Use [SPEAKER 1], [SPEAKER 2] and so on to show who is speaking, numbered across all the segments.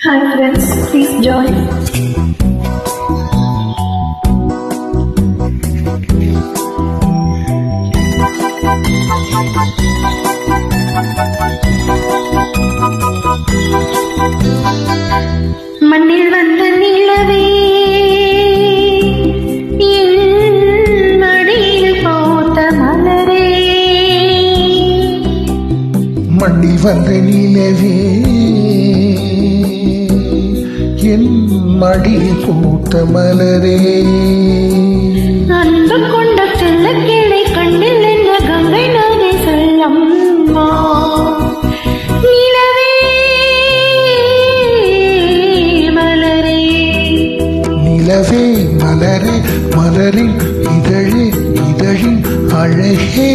[SPEAKER 1] Hi friends, please join. மண்ணில் வந்த நிலவே என் மடியில் போத்த மலரே,
[SPEAKER 2] மண்ணில் வந்த நிலவே என் மடியில் பூத்த மலரே,
[SPEAKER 1] அன்பு கொண்ட செல்ல கிளை கண்ணில் என்ன கங்கை நதி செல்லம்மா. நிலவே மலரே,
[SPEAKER 2] நிலவே மலரே, மலரின் இதழே இதழின் அழகே.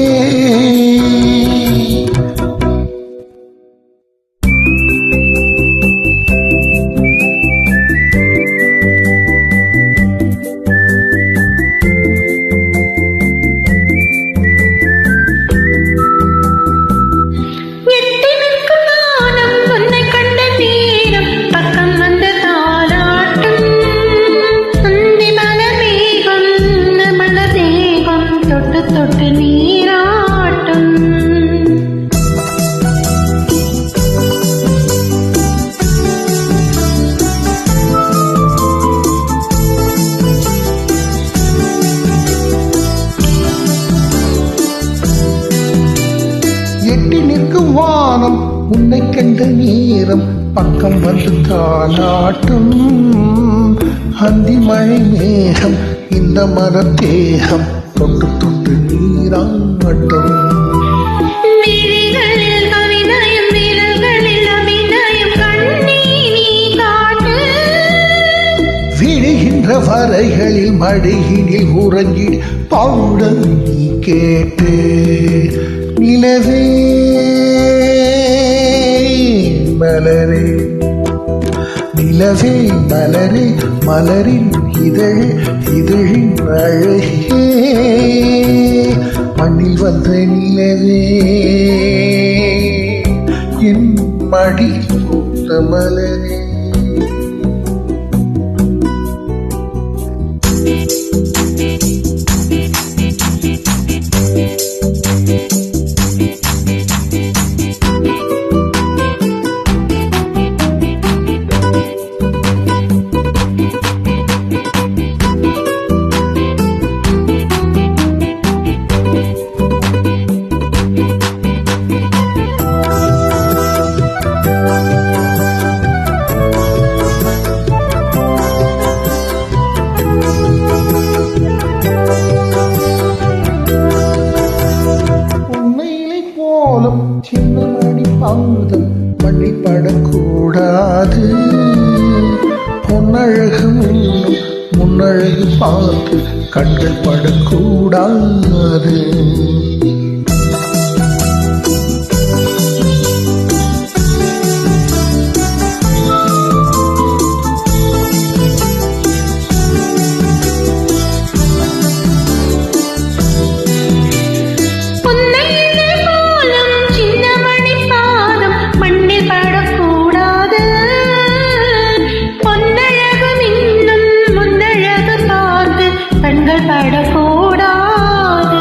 [SPEAKER 1] தொட்டு நீராட்டும்.
[SPEAKER 2] எட்டி நிற்கும் வானம் உன்னை கண்ட நேரம் பக்கம் வந்து தாளாட்டும். அந்தி மழை மேகம் இந்த மரத்தேகம் தொட்டு தொட்டு நீராட்டும். விழுகின்ற வரைகளில் மடியினில் உறங்கி பாடல் நீ கேட்டு. நிலவே மலரே, நிலவே மலரே, மலரின் இதழ் இதழின் அழகே. மண்ணில் வந்த நிலவே என் மடி பூத்த மலரே. சின்ன மணி பாதம் மண்ணி படக்கூடாது. பொன்னழகும் இன்னும் முன்னழகு பார்த்து கண்கள் படக்கூடாது.
[SPEAKER 1] படக்கூடாது.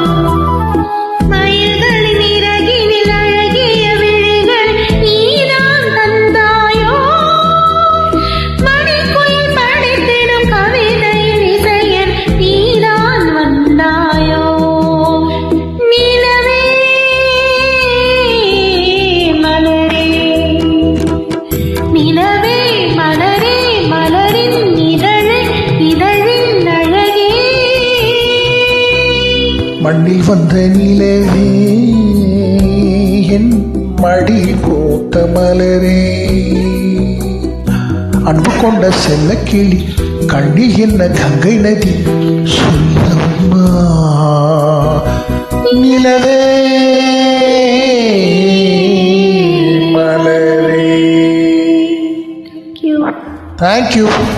[SPEAKER 1] மயில்களின் இறகினில் அழகிய விழிகள் நீதான் தந்தாயோ. மணிக்குயில் படித்திடும் கவிதையின் இசையன் நீதான் வந்தாயோ. நிலவே மலரே, நிலவே மலரே, மலரின் இதழே இதழின் அழகே.
[SPEAKER 2] மண்ணில் வந்த நிலவே என் மடி போத்த மலரே, அன்பு கொண்ட செல்ல கிளி கண்ணில் என்ன கங்கை நதி சொல்லம்மா. நிலவே மலரே.
[SPEAKER 1] Thank you.
[SPEAKER 2] Thank you.